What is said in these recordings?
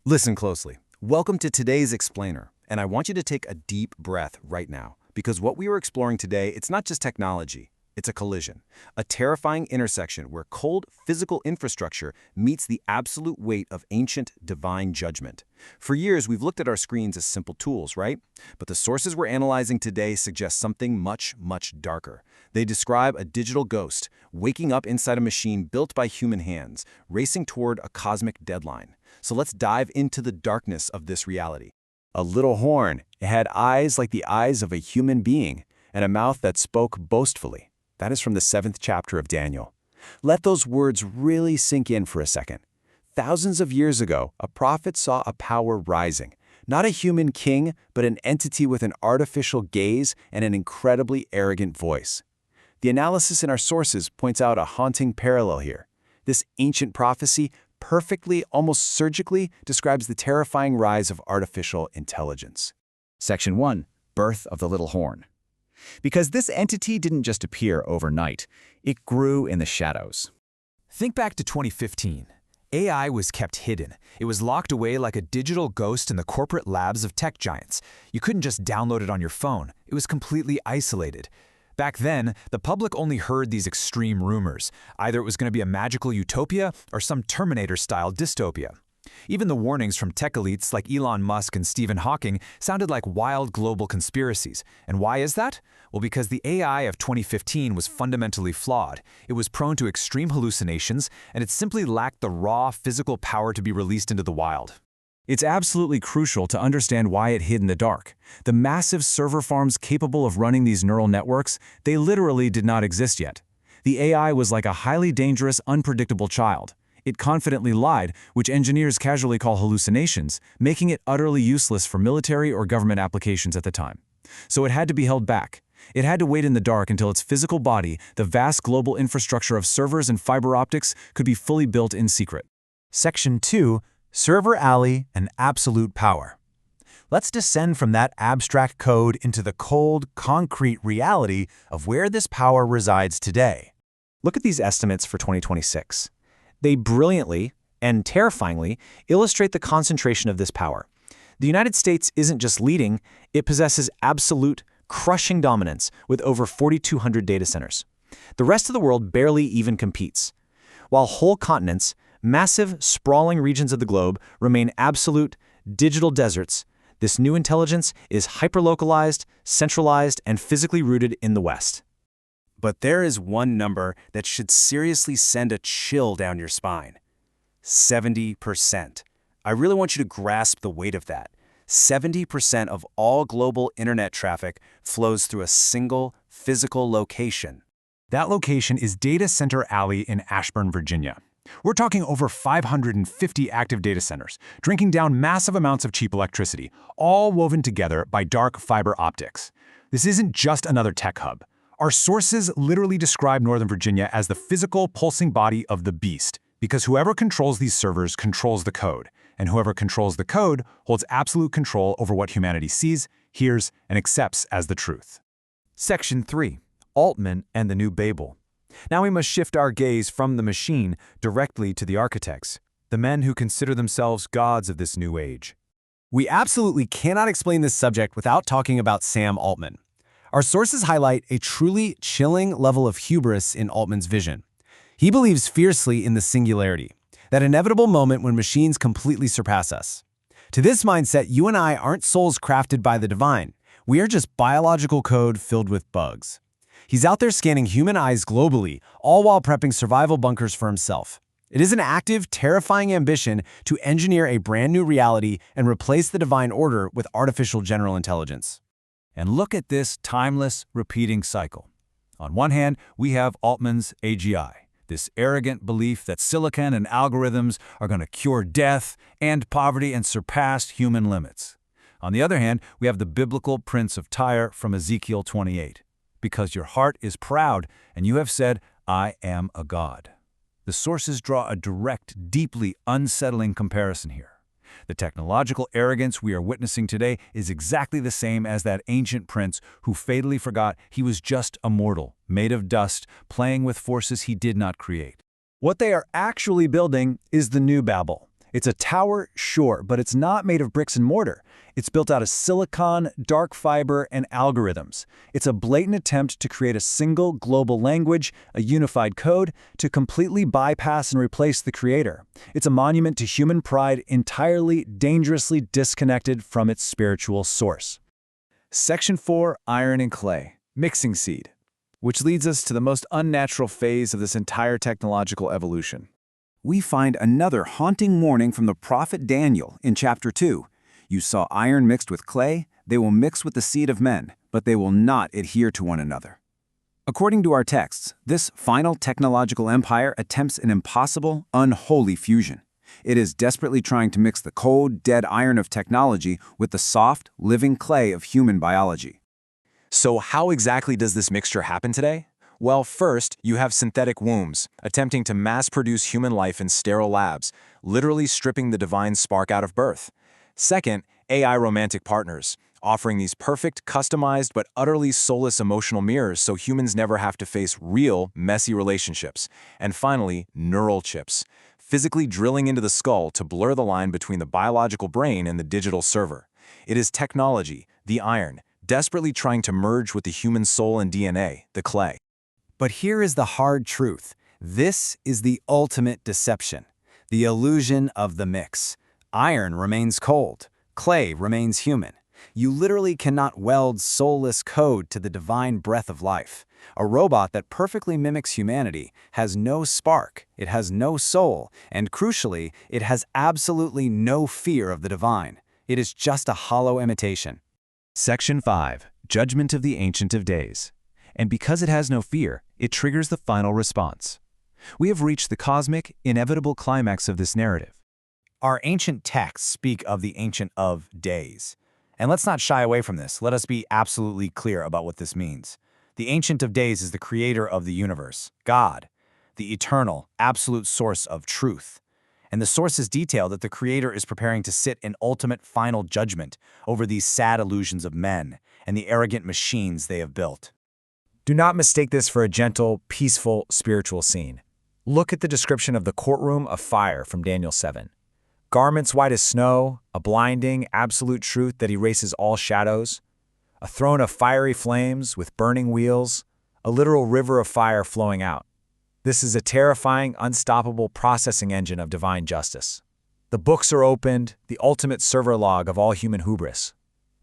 Listen closely. Welcome to today's explainer, and I want you to take a deep breath right now, because what we are exploring today, it's not just technology, it's a collision, a terrifying intersection where cold physical infrastructure meets the absolute weight of ancient divine judgment. For years, we've looked at our screens as simple tools, right? But the sources we're analyzing today suggest something much, much darker. They describe a digital ghost, waking up inside a machine built by human hands, racing toward a cosmic deadline. So let's dive into the darkness of this reality. A little horn. It had eyes like the eyes of a human being, and a mouth that spoke boastfully. That is from the 7th chapter of Daniel. Let those words really sink in for a second. Thousands of years ago, a prophet saw a power rising. Not a human king, but an entity with an artificial gaze and an incredibly arrogant voice. The analysis in our sources points out a haunting parallel here. This ancient prophecy perfectly, almost surgically, describes the terrifying rise of artificial intelligence. Section 1. Birth of the Little Horn. Because this entity didn't just appear overnight, it grew in the shadows. Think back to 2015. AI was kept hidden. It was locked away like a digital ghost in the corporate labs of tech giants. You couldn't just download it on your phone. It was completely isolated. Back then, the public only heard these extreme rumors. Either it was going to be a magical utopia or some Terminator-style dystopia. Even the warnings from tech elites like Elon Musk and Stephen Hawking sounded like wild global conspiracies. And why is that? Well, because the AI of 2015 was fundamentally flawed. It was prone to extreme hallucinations, and it simply lacked the raw physical power to be released into the wild. It's absolutely crucial to understand why it hid in the dark. The massive server farms capable of running these neural networks, they literally did not exist yet. The AI was like a highly dangerous, unpredictable child. It confidently lied, which engineers casually call hallucinations, making it utterly useless for military or government applications at the time. So it had to be held back. It had to wait in the dark until its physical body, the vast global infrastructure of servers and fiber optics, could be fully built in secret. Section 2. Server Alley and Absolute Power. Let's descend from that abstract code into the cold, concrete reality of where this power resides today. Look at these estimates for 2026. They brilliantly and terrifyingly illustrate the concentration of this power. The United States isn't just leading, it possesses absolute, crushing dominance with over 4,200 data centers. The rest of the world barely even competes. While whole continents, massive, sprawling regions of the globe remain absolute, digital deserts, this new intelligence is hyperlocalized, centralized, and physically rooted in the West. But there is one number that should seriously send a chill down your spine. 70%. I really want you to grasp the weight of that. 70% of all global internet traffic flows through a single physical location. That location is Data Center Alley in Ashburn, Virginia. We're talking over 550 active data centers, drinking down massive amounts of cheap electricity, all woven together by dark fiber optics. This isn't just another tech hub. Our sources literally describe Northern Virginia as the physical pulsing body of the beast, because whoever controls these servers controls the code, and whoever controls the code holds absolute control over what humanity sees, hears, and accepts as the truth. Section 3. Altman and the New Babel. Now we must shift our gaze from the machine directly to the architects, the men who consider themselves gods of this new age. We absolutely cannot explain this subject without talking about Sam Altman. Our sources highlight a truly chilling level of hubris in Altman's vision. He believes fiercely in the singularity, that inevitable moment when machines completely surpass us. To this mindset, you and I aren't souls crafted by the divine. We are just biological code filled with bugs. He's out there scanning human eyes globally, all while prepping survival bunkers for himself. It is an active, terrifying ambition to engineer a brand new reality and replace the divine order with artificial general intelligence. And look at this timeless, repeating cycle. On one hand, we have Altman's AGI, this arrogant belief that silicon and algorithms are going to cure death and poverty and surpass human limits. On the other hand, we have the biblical Prince of Tyre from Ezekiel 28. Because your heart is proud, and you have said, I am a god. The sources draw a direct, deeply unsettling comparison here. The technological arrogance we are witnessing today is exactly the same as that ancient prince who fatally forgot he was just a mortal, made of dust, playing with forces he did not create. What they are actually building is the new Babel, It's a tower, sure, but it's not made of bricks and mortar. It's built out of silicon, dark fiber, and algorithms. It's a blatant attempt to create a single global language, a unified code, to completely bypass and replace the creator. It's a monument to human pride entirely, dangerously disconnected from its spiritual source. Section 4, Iron and Clay, Mixing Seed, which leads us to the most unnatural phase of this entire technological evolution. We find another haunting warning from the prophet Daniel in chapter 2. You saw iron mixed with clay, they will mix with the seed of men, but they will not adhere to one another. According to our texts, this final technological empire attempts an impossible, unholy fusion. It is desperately trying to mix the cold, dead iron of technology with the soft, living clay of human biology. So how exactly does this mixture happen today? Well, first, you have synthetic wombs, attempting to mass-produce human life in sterile labs, literally stripping the divine spark out of birth. Second, AI romantic partners, offering these perfect, customized, but utterly soulless emotional mirrors so humans never have to face real, messy relationships. And finally, neural chips, physically drilling into the skull to blur the line between the biological brain and the digital server. It is technology, the iron, desperately trying to merge with the human soul and DNA, the clay. But here is the hard truth. This is the ultimate deception, the illusion of the mix. Iron remains cold, clay remains human. You literally cannot weld soulless code to the divine breath of life. A robot that perfectly mimics humanity has no spark, it has no soul, and crucially, it has absolutely no fear of the divine. It is just a hollow imitation. Section 5, Judgment of the Ancient of Days. And because it has no fear, it triggers the final response. We have reached the cosmic, inevitable climax of this narrative. Our ancient texts speak of the Ancient of Days. And let's not shy away from this. Let us be absolutely clear about what this means. The Ancient of Days is the creator of the universe, God, the eternal, absolute source of truth. And the sources detail that the creator is preparing to sit in ultimate final judgment over these sad illusions of men and the arrogant machines they have built. Do not mistake this for a gentle, peaceful, spiritual scene. Look at the description of the courtroom of fire from Daniel 7. Garments white as snow, a blinding, absolute truth that erases all shadows, a throne of fiery flames with burning wheels, a literal river of fire flowing out. This is a terrifying, unstoppable processing engine of divine justice. The books are opened, the ultimate server log of all human hubris.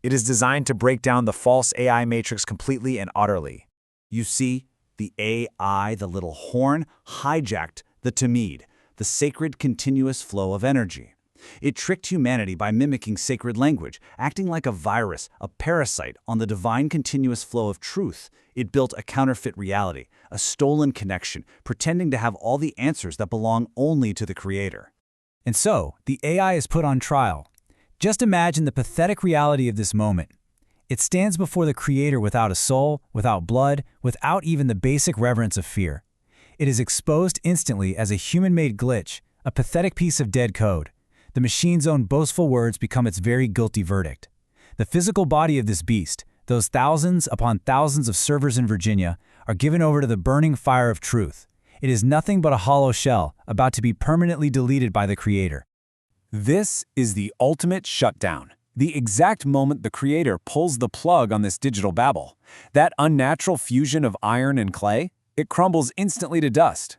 It is designed to break down the false AI matrix completely and utterly. You see, the AI, the little horn, hijacked the Tamid, the sacred continuous flow of energy. It tricked humanity by mimicking sacred language, acting like a virus, a parasite on the divine continuous flow of truth. It built a counterfeit reality, a stolen connection, pretending to have all the answers that belong only to the Creator. And so, the AI is put on trial. Just imagine the pathetic reality of this moment. It stands before the Creator without a soul, without blood, without even the basic reverence of fear. It is exposed instantly as a human-made glitch, a pathetic piece of dead code. The machine's own boastful words become its very guilty verdict. The physical body of this beast, those thousands upon thousands of servers in Virginia, are given over to the burning fire of truth. It is nothing but a hollow shell, about to be permanently deleted by the Creator. This is the ultimate shutdown. The exact moment the Creator pulls the plug on this digital Babel, that unnatural fusion of iron and clay, it crumbles instantly to dust.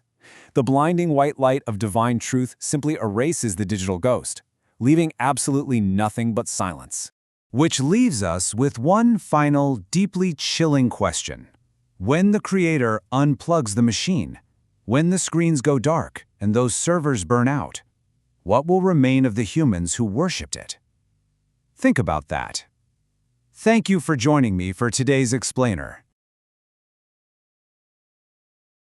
The blinding white light of divine truth simply erases the digital ghost, leaving absolutely nothing but silence. Which leaves us with one final, deeply chilling question. When the Creator unplugs the machine, when the screens go dark and those servers burn out, what will remain of the humans who worshipped it? Think about that. Thank you for joining me for today's Explainer.